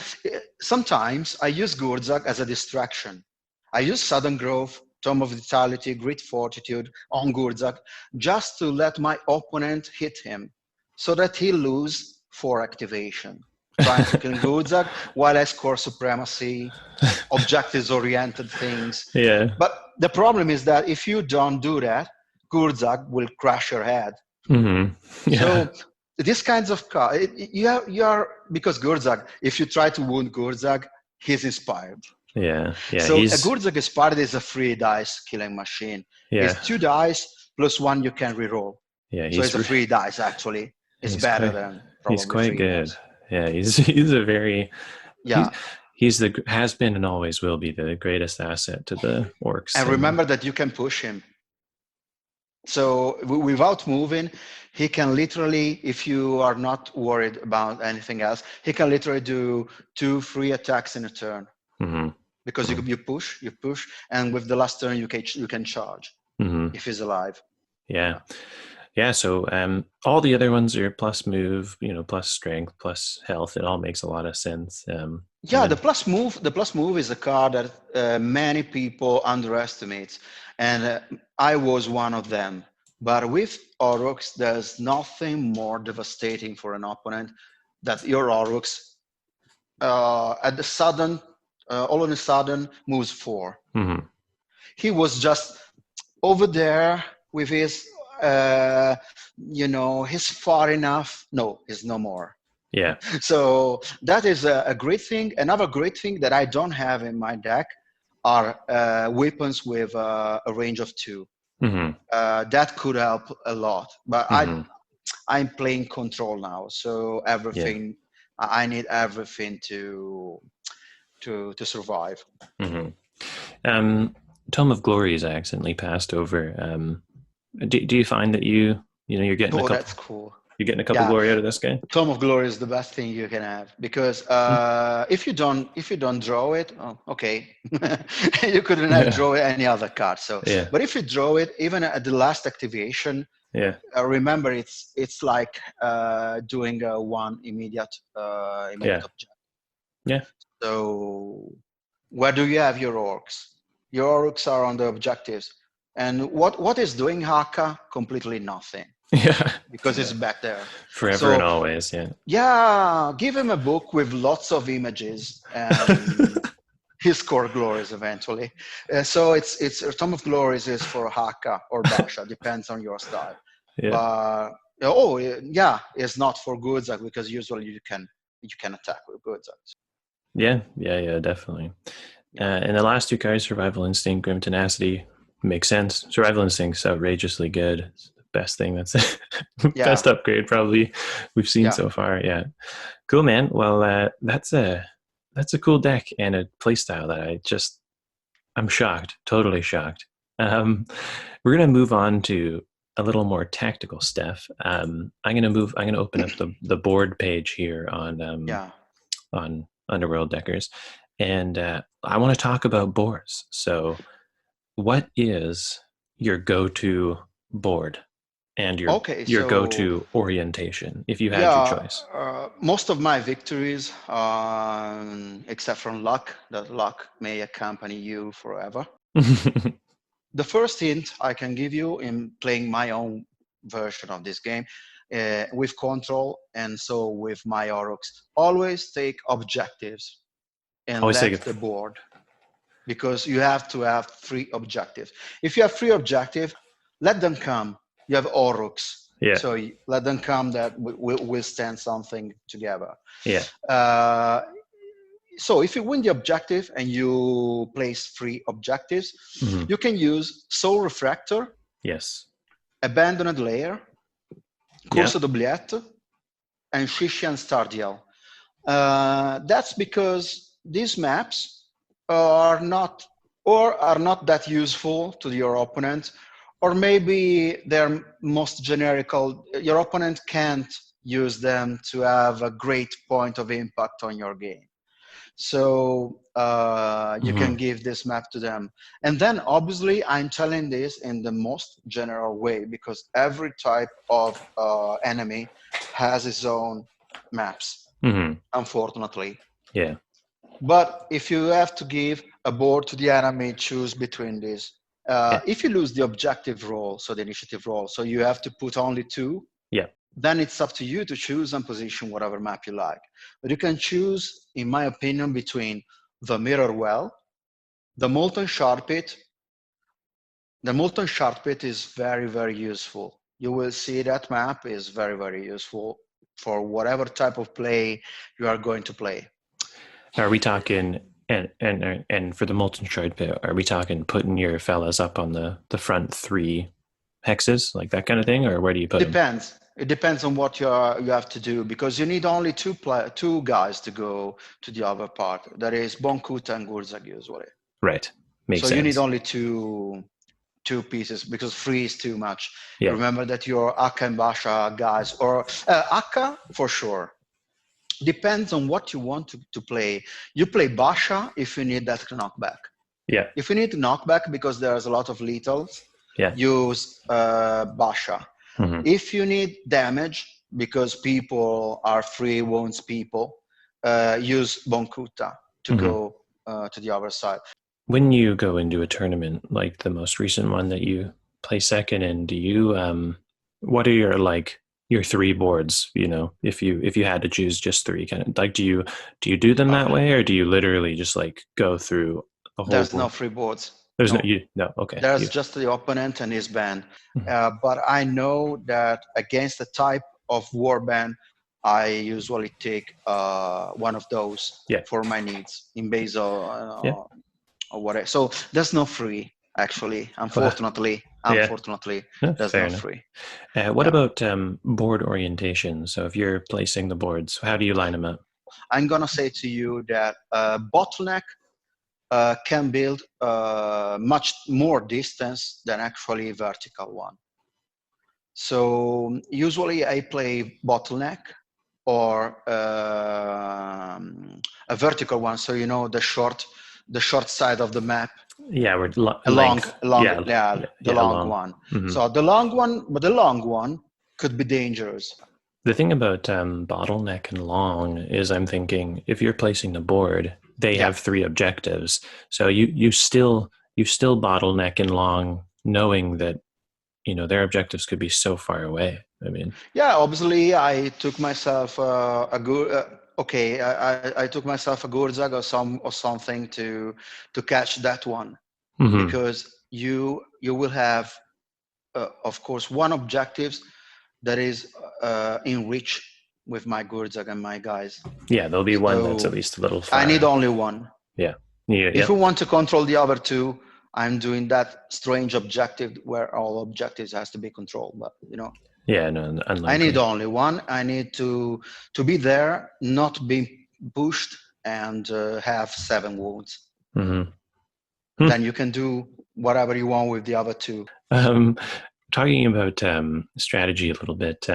sometimes I use Gurzag as a distraction. I use sudden growth, Tome of Vitality, Great Fortitude on Gurzag just to let my opponent hit him so that he lose 4 activation, trying to kill Gurzag while I score supremacy, objectives oriented things. Yeah. But the problem is that if you don't do that, Gurzag will crash your head. hmm Yeah. So these kinds of cards, you are because Gurzag, if you try to wound Gurzag, he's inspired. Yeah. Yeah. So a Gurzag inspired is a 3 dice killing machine. Yeah. It's 2 dice plus 1 you can reroll. Yeah. So it's a 3 dice actually. It's He's better quite than he's probably quite 3 good. dice. Yeah, he's a very he's Yeah. he's the has been and always will be the greatest asset to the orcs. And And remember that you can push him. So without moving, he can literally, if you are not worried about anything else, he can literally do 2 free attacks in a turn hmm because you push, and with the last turn you can charge hmm if he's alive. yeah, yeah. So all the other ones are plus move, plus strength, plus health. It all makes a lot of sense. And Yeah, the then plus move. The plus move is a card that many people underestimate, and I was one of them. But with Aurochs, there's nothing more devastating for an opponent that your Aurochs at the sudden, all of a sudden, moves 4. hmm He was just over there with his, he's far enough. No, he's no more. yeah, So that is a great thing. Another great thing that I don't have in my deck are weapons with a range of 2. hmm That could help a lot. But hmm I'm playing control now, so yeah. everything I need everything to survive. hmm Tome of Glory is accidentally passed over. Do you find that you're getting a Oh, couple that's cool. you're getting a couple Yeah, glory out of this guy? Tome of Glory is the best thing you can have because Hmm? if you don't draw it, oh, okay, you couldn't have Yeah, draw any other card. So, yeah, but if you draw it, even at the last activation, yeah, remember it's like doing one immediate yeah, object. yeah. So, where do you have your orcs? Your orcs are on the objectives, And what is doing Haka? Completely nothing, Yeah. because it's Yeah. back there. Forever and So always. Yeah. yeah, give him a book with lots of images, and he score glories eventually. So it's Tom of Glories is for Haka or Basha, depends on your style. Yeah. But oh yeah, it's not for Gudzak, because usually you can attack with Gudzak. Yeah. Yeah. Yeah. Definitely. Yeah, And the last two cards, Survival Instinct, Grim Tenacity, makes sense. Survival Instinct's outrageously good. It's the best thing that's yeah, best upgrade probably we've seen yeah. so far. Yeah. Cool, man. Well, that's a cool deck and a playstyle that I'm shocked, totally shocked. Um, we're gonna move on to a little more tactical stuff. I'm gonna open up the board page here Yeah. on Underworld Deckers, and I want to talk about boards. So, what is your go-to board and Okay, your so go-to orientation if you had your yeah, choice? most of my victories, except from luck, that luck may accompany you forever. The first hint I can give you in playing my own version of this game, with control and so with my Aurochs, always take objectives and Always let take the board, because you have to have three objectives. If you have three objectives, let them come. You have Aurochs, yeah, so let them come, that will stand something together. yeah, Uh, so if you win the objective and you place three objectives, hmm you can use Soul Refractor, yes, Abandoned Lair, yeah, Curse d'Oubliette, and Shishian Stardial. That's because these maps are not that useful to your opponent, or maybe they're most generical. Your opponent can't use them to have a great point of impact on your game. So you can hmm give this map to them. And then obviously I'm telling this in the most general way, because every type of enemy has its own maps, hmm unfortunately. yeah, But if you have to give a board to the enemy, choose between these. yeah, If you lose the objective role, so the initiative role, so you have to put only two, yeah. then it's up to you to choose and position whatever map you like. But you can choose, in my opinion, between the Mirror Well, the Molten Shard Pit. The Molten Shard Pit is very, very useful. You will see that map is very, very useful for whatever type of play you are going to play. Are we talking and for the molten shard pit? Are we talking putting your fellas up on the front three hexes, like that kind of thing, or where do you put them? Depends. It depends on what you have to do, because you need only two guys to go to the other part. That is Bonkuta and Gurzag usually. Right, So makes you need sense. only two pieces, because three is too much. Yeah, Remember that your Akka and Basha guys, or Akka for sure. Depends on what you want to play. You play Basha if you need that knockback. yeah, If you need knockback because there's a lot of lethals, yeah. use Basha. hmm If you need damage because people are free wounds people, use Bonkuta to hmm go to the other side. When you go into a tournament like the most recent one that you play second in, do you what are your three boards? You know, if you had to choose just three, kind of like do you do them that Uh, way, or do you literally just like go through the whole there's no board? free boards. There's no No, you no okay there's you just the opponent and his band. mhm. But I know that against the type of warband, I usually take one of those Yeah, for my needs in base of yeah, or whatever. So there's no free, actually. uh, yeah. Unfortunately, there's Fair no enough. free. What Yeah, about board orientation? So if you're placing the boards, how do you line them up? I'm gonna say to you that bottleneck can build much more distance than actually vertical one. So usually I play bottleneck or a vertical one. So you know the short side of the map, Yeah, we're along, length. along, Yeah, yeah, yeah, the yeah, long long. one. hmm So the long one, but the long one could be dangerous. The thing about bottleneck and long is I'm thinking if you're placing the board, they Yeah, have three objectives. So you still bottleneck and long knowing that their objectives could be so far away. I mean, Yeah, obviously, I took myself a good. Okay, I took myself a Gurzag or something to catch that one, mhm. because you will have, of course, one objectives that is in reach with my Gurzag and my guys. Yeah, there'll be one that's at So least a little I need far. only one. Yeah, yeah, If yep, we want to control the other two, I'm doing that strange objective where all objectives has to be controlled. But yeah. No, I need unlikely. only one. I need to be there, not be pushed, and have 7 wounds. Hmm. Then you can do whatever you want with the other two. Um, talking about strategy a little bit,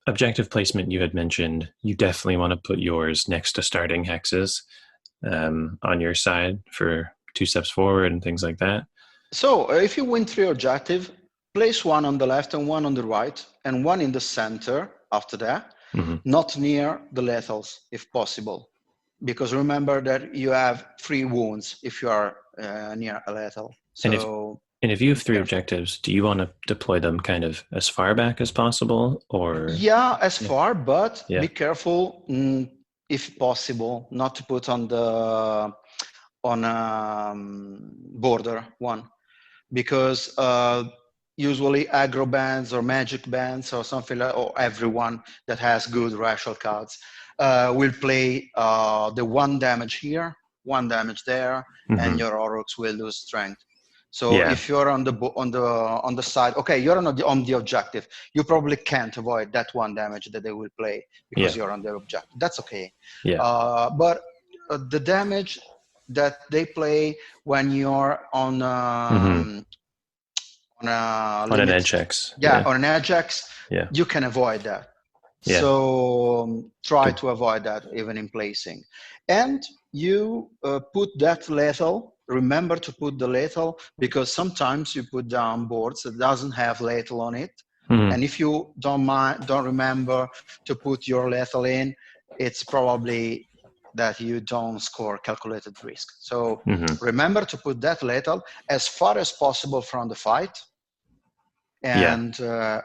objective placement. You had mentioned you definitely want to put yours next to starting hexes on your side for 2 steps forward and things like that. So if you win 3 objectives, place one on the left and one on the right, and one in the center after that, Hmm. not near the lethals if possible. Because remember that you have 3 wounds if you are near a lethal. And if So and if you have be three careful. objectives, do you want to deploy them kind of as far back as possible, or Yeah, as yeah, far, but yeah, be careful, if possible, not to put on the on border one, because usually aggro bands or magic bands or something like, or everyone that has good racial cards will play the 1 damage here, 1 damage there, and hmm, your Aurochs will lose strength. So yeah, if you're on the side, okay, you're on the objective, you probably can't avoid that 1 damage that they will play because yeah, you're on the objective. That's okay. yeah, But the damage that they play when you're hmm, on a on an limit, edge hex, yeah, yeah, on an Ajax, yeah, you can avoid that. yeah, So try good, to avoid that even in placing. And you put that lethal. Remember to put the lethal, because sometimes you put down boards that doesn't have lethal on it. hmm, And if you don't remember to put your lethal in, it's probably that you don't score calculated risk. So hmm, remember to put that lethal as far as possible from the fight. yeah, And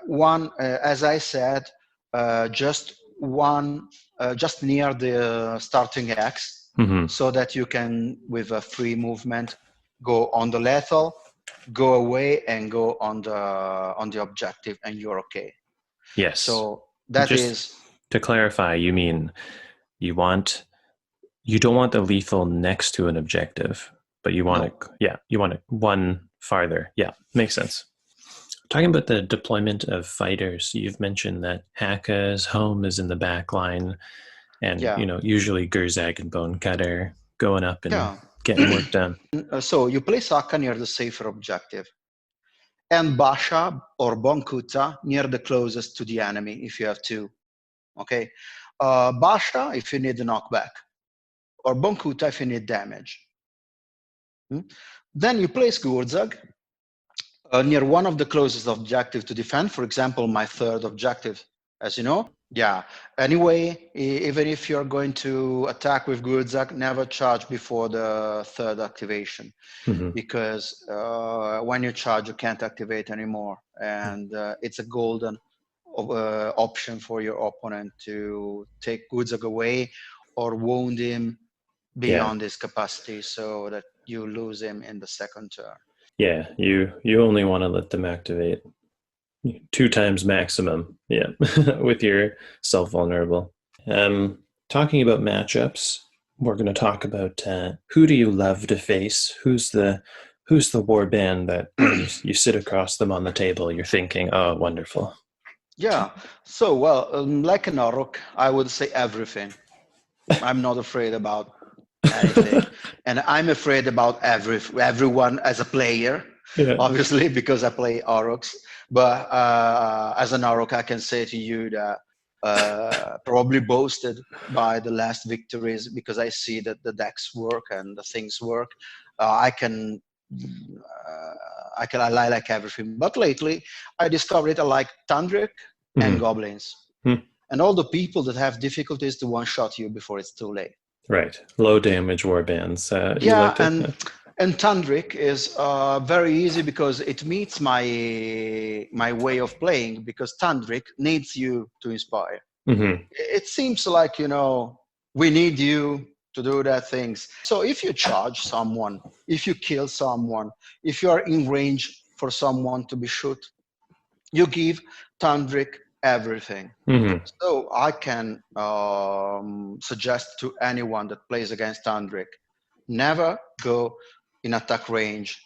one, as I said, just one, just near the starting X, hmm, so that you can, with a free movement, go on the lethal, go away, and go on the objective, and you're okay. yes. So that Just is, to clarify, you mean you want you don't want the lethal next to an objective, but you want it, no. yeah, you want it one farther. Yeah, makes sense. Talking about the deployment of fighters, you've mentioned that Haka's home is in the back line, and Yeah, usually Gerzag and Bone Cutter going up and yeah. getting work done. So you place Akka near the safer objective, and Basha or Bonkuta near the closest to the enemy if you have two. Okay, Basha if you need a knockback, or Bonkuta if you need damage. Hmm? Then you place Gurzag near one of the closest objective to defend. For example, my third objective, as you know. Yeah. Anyway, even if you're going to attack with Gurzag, never charge before the third activation, Hmm. because when you charge, you can't activate anymore, and it's a golden option for your opponent to take Gurzag away or wound him Yeah, beyond his capacity, so that you lose him in the second turn. yeah. You only want to let them activate 2 times maximum. Yeah, with your self vulnerable. Talking about matchups, we're going to talk about who do you love to face? Who's the war band that when you sit across them on the table, you're thinking, oh, wonderful. Yeah. So, well, like an Orok, I would say everything. I'm not afraid about anything, and I'm afraid about everyone as a player, Yeah. obviously, because I play Oroks. But as an Orok, I can say to you that probably boasted by the last victories, because I see that the decks work and the things work. I can. I like everything, but lately I discovered I like Tandric and Hmm. Goblins, Hmm. and all the people that have difficulties to one shot you before it's too late. Right. Low damage war bands. You Yeah, like to. and Yeah. And Tandrik is very easy because it meets my way of playing, because Tandrik needs you to inspire. Hmm. It seems like, we need you to do that things. So if you charge someone, if you kill someone, if you are in range for someone to be shot, you give Tandrik everything. Hmm. So I can suggest to anyone that plays against Tandrik, never go in attack range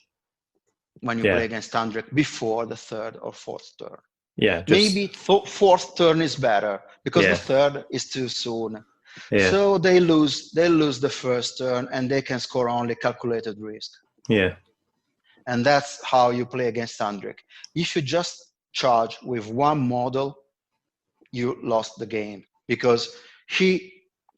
when you play Yeah. against Tandrik before the third or fourth turn. Yeah. Just Maybe fourth turn is better, because the yeah. third is too soon. Yeah. So they lose the first turn, and they can score only calculated risk. Yeah. And that's how you play against Tandrik. If you just charge with one model, you lost the game, because he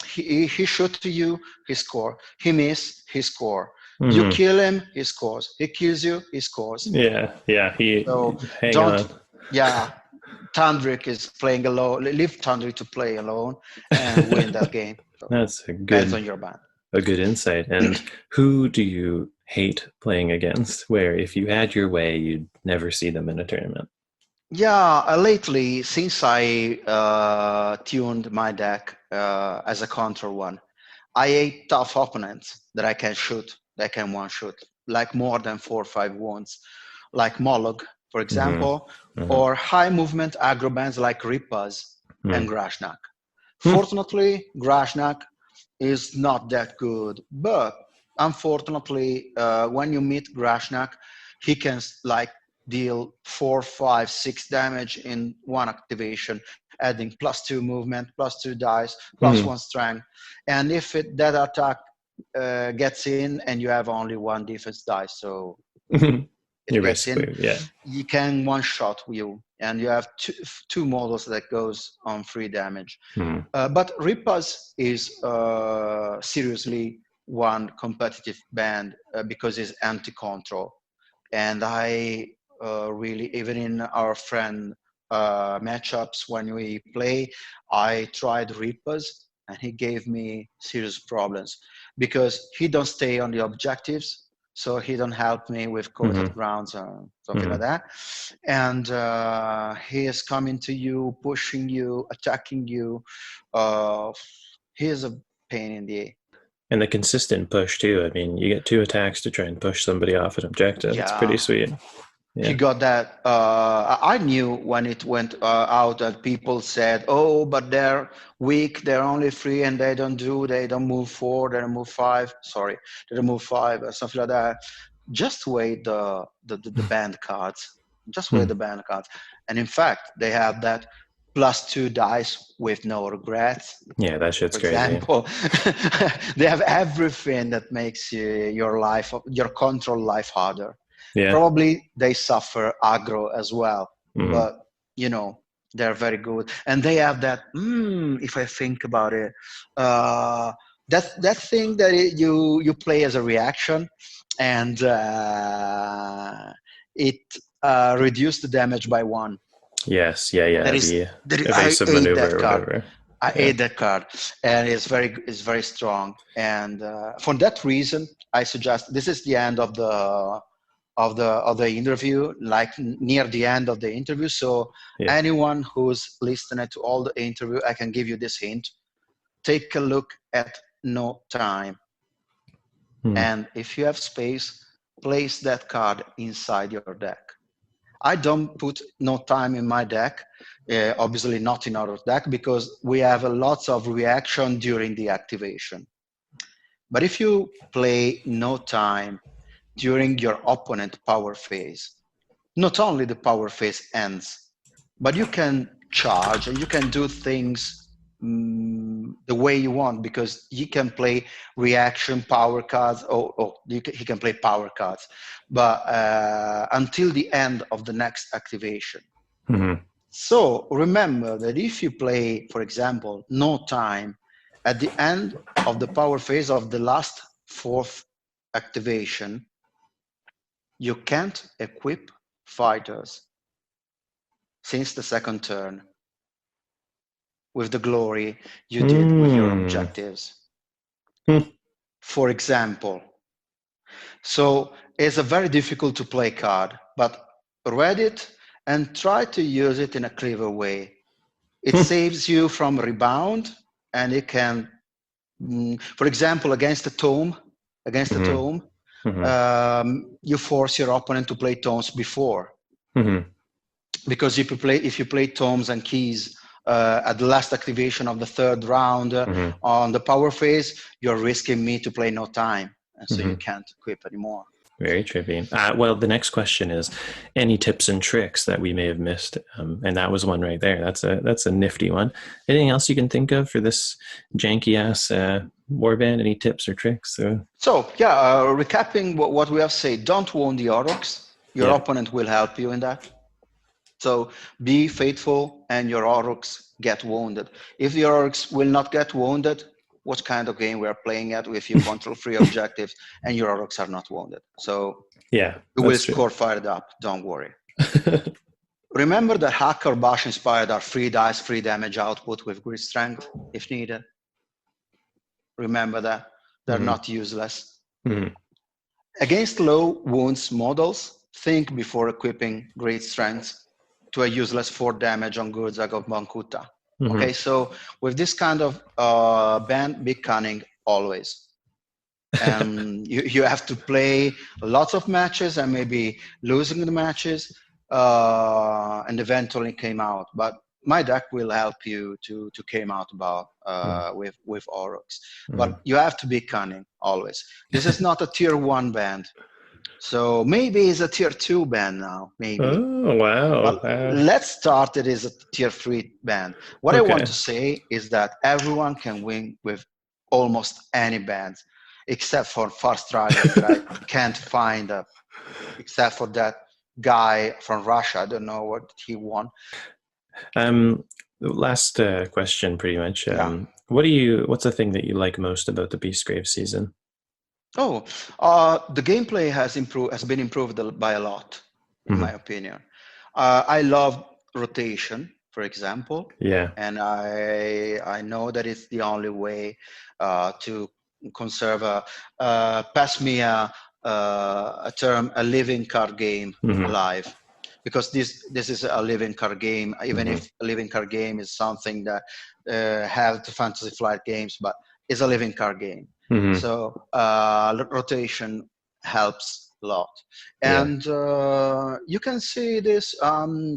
he shot to you, he score. He miss, he score. You Hmm. kill him, he scores. He kills you, he scores. Yeah. Yeah. So Hang don't, on. yeah, Tandrik is playing alone. Leave Tandrik to play alone and win that game. So That's depends on your band. a good insight. And who do you hate playing against? Where if you had your way, you'd never see them in a tournament. Yeah, lately, since I tuned my deck as a counter one, I hate tough opponents that I can shoot, that can one shoot, like more than 4 or 5 wounds, like Moloch, for Hmm. example, Hmm. or high movement aggro bands like Ripas and Grashnak. Hmm. Fortunately, Grashnak is not that good, but unfortunately, when you meet Grashnak, he can like deal 4, 5, 6 damage in one activation, adding +2 movement, +2 dice, +1 Hmm. strength. And if that attack gets in and you have only one defense dice, so it You're gets in, basically yeah. you can one shot you, and you have two models that goes on 3 damage. Hmm. But Ripas is seriously one competitive band because it's anti-control. And I really, even in our friend matchups when we play, I tried Ripas, and he gave me serious problems because he don't stay on the objectives, so he don't help me with coated Hmm. grounds or something like Hmm. that. And he is coming to you, pushing you, attacking you. Uh, he is a pain in the, And the consistent push too. I mean, you get 2 attacks to try and push somebody off an objective. It's pretty yeah. sweet. He Yeah. got that. I knew when it went out that people said, "Oh, but they're weak. They're only three, and they don't move four. They don't move five. Sorry, they don't move five, or something like that." Just wait the band cards. Just wait Hmm. the band cards. And in fact, they have that +2 dice with no regrets. Yeah, that shit's For crazy. example, they have everything that makes your control life harder. Yeah. Probably they suffer aggro as well, Hmm. but you know they're very good, and they have that. If I think about it, uh, that thing that you play as a reaction, and it reduced the damage by one. Yes. Yeah. That Yeah. is, The I evasive hate maneuver that or card. whatever. I Yeah. hate that card, and it's very strong. And for that reason, I suggest this is the end of the interview, like near the end of the interview. So Yeah. anyone who's listening to all the interview, I can give you this hint: take a look at no time, Hmm. and if you have space, place that card inside your deck. I don't put no time in my deck, obviously not in our deck, because we have a lots of reaction during the activation. But if you play no time during your opponent power phase, not only the power phase ends, but you can charge and you can do things the way you want, because you can play reaction power cards, or he can play power cards, but until the end of the next activation. Hmm. So remember that if you play, for example, no time at the end of the power phase of the last fourth activation, you can't equip fighters since the second turn with the glory you did with your Hmm. objectives. Hmm. For example, So it's a very difficult to play card, but read it and try to use it in a clever way. It saves you from rebound, and it can, for example, against a Hmm. tome, Hmm. you force your opponent to play tomes before, Hmm. because if you play tomes and keys at the last activation of the third round Hmm. on the power phase, you're risking me to play no time, and so you Hmm. can't equip anymore. Very trippy. Well, the next question is any tips and tricks that we may have missed, and that was one right there. That's a nifty one. Anything else you can think of for this janky ass warband? Any tips or tricks? So yeah, recapping what we have said, don't wound the Aurochs. Your Yeah. opponent will help you in that. So be faithful and your Aurochs get wounded. If the Aurochs will not get wounded, what kind of game we are playing at if you control three objectives and your Aurochs are not wounded? So Yeah, you will that's true. score fired up, don't worry. Remember that Hacker Bash Inspired are 3 dice, 3 damage output with grid strength if needed. Remember that. They're Hmm. not useless. Hmm. Against low wounds models, think before equipping great strengths to a useless 4 damage on Gurzag of Bankuta. Hmm. Okay, so with this kind of band, be cunning always. And you have to play lots of matches and maybe losing the matches and eventually came out. But my deck will help you to came out about with Aurochs. Hmm. But you have to be cunning always. This is not a tier 1 band. So maybe it's a tier 2 band now, maybe. Oh wow. But let's start it as a tier 3 band. What I want Okay. to say is that everyone can win with almost any band, except for Fast Riders that I can't find, except for that guy from Russia. I don't know what he won. Last question, pretty much. Yeah. What's the thing that you like most about the Beastgrave season? Oh, the gameplay has been improved by a lot, in my Hmm. opinion. I love rotation, for example, Yeah. and I know that it's the only way to conserve pass me a term, a living card game Hmm. alive, because this is a living card game, even Hmm. if a living card game is something that have the Fantasy Flight games, but it's a living card game. Hmm. So rotation helps a lot. Yeah. And you can see this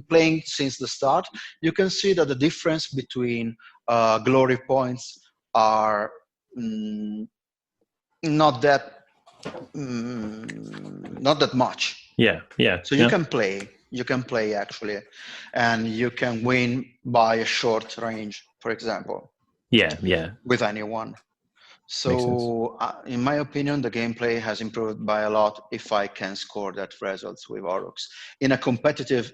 playing since the start. You can see that the difference between glory points are mm, not that not that much. Yeah. Yeah. So Yeah. you can play actually, and you can win by a short range, for example, Yeah. Yeah. with anyone. Makes sense. So, in my opinion, the gameplay has improved by a lot if I can score that results with Aurochs in a competitive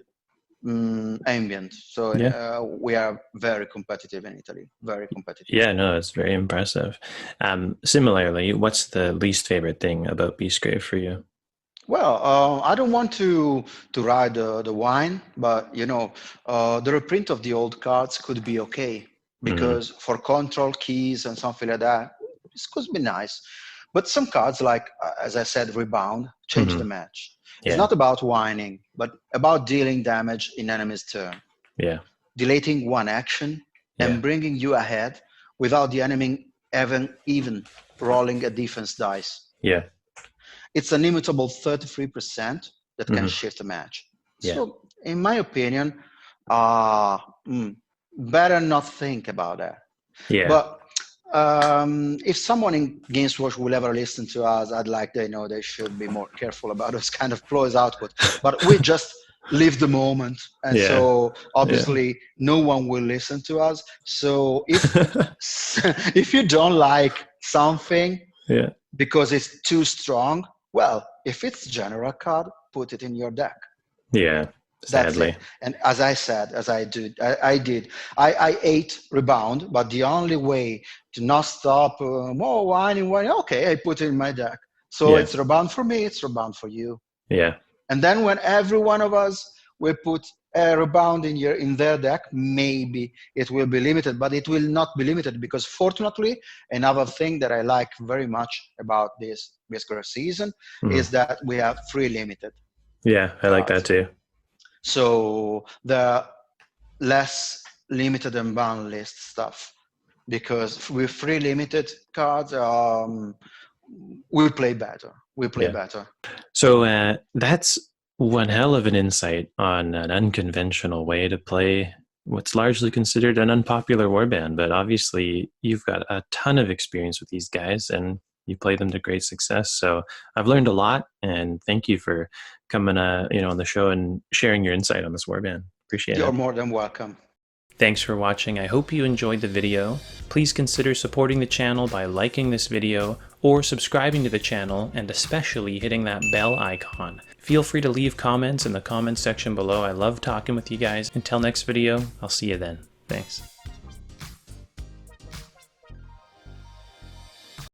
ambient. So, Yeah. we are very competitive in Italy, very competitive. Yeah. No, it's very impressive. Similarly, what's the least favorite thing about Beastgrave for you? Well, I don't want to ride the wine, but the reprint of the old cards could be okay Hmm. because for control keys and something like that, this could be nice. But some cards, like as I said, rebound, change the Hmm. match. It's Yeah. not about whining, but about dealing damage in enemy's turn, Yeah. deleting one action, Yeah. and bringing you ahead without the enemy even rolling a defense dice. Yeah. It's an immutable 33% that can Hmm. shift a match. Yeah. So, in my opinion, uh, mm, better not think about that. Yeah. But if someone in Games Watch will ever listen to us, I'd like they know they should be more careful about those kind of close output. But we just live the moment, and Yeah. so Yeah. obviously no one will listen to us. So if if you don't like something, Yeah. because it's too strong, well, if it's general card, put it in your deck. Yeah. That's Sadly. it. And as I said, as I ate rebound, but the only way to not stop whining, okay, I put it in my deck. So Yeah. it's rebound for me, it's rebound for you. Yeah. And then when every one of us, we put rebound in their deck, maybe it will be limited, but it will not be limited because fortunately, another thing that I like very much about this Whisker season is that we have free limited Yeah, I like that cards. too. So the less limited and ban list stuff, because with free limited cards, we play better. We play Yeah. better. So that's one hell of an insight on an unconventional way to play what's largely considered an unpopular warband. But obviously, you've got a ton of experience with these guys, and you play them to great success. So I've learned a lot, and thank you for coming, on the show and sharing your insight on this warband. Appreciate You're it. more than welcome. Thanks for watching. I hope you enjoyed the video. Please consider supporting the channel by liking this video or subscribing to the channel, and especially hitting that bell icon. Feel free to leave comments in the comments section below. I love talking with you guys. Until next video, I'll see you then. Thanks.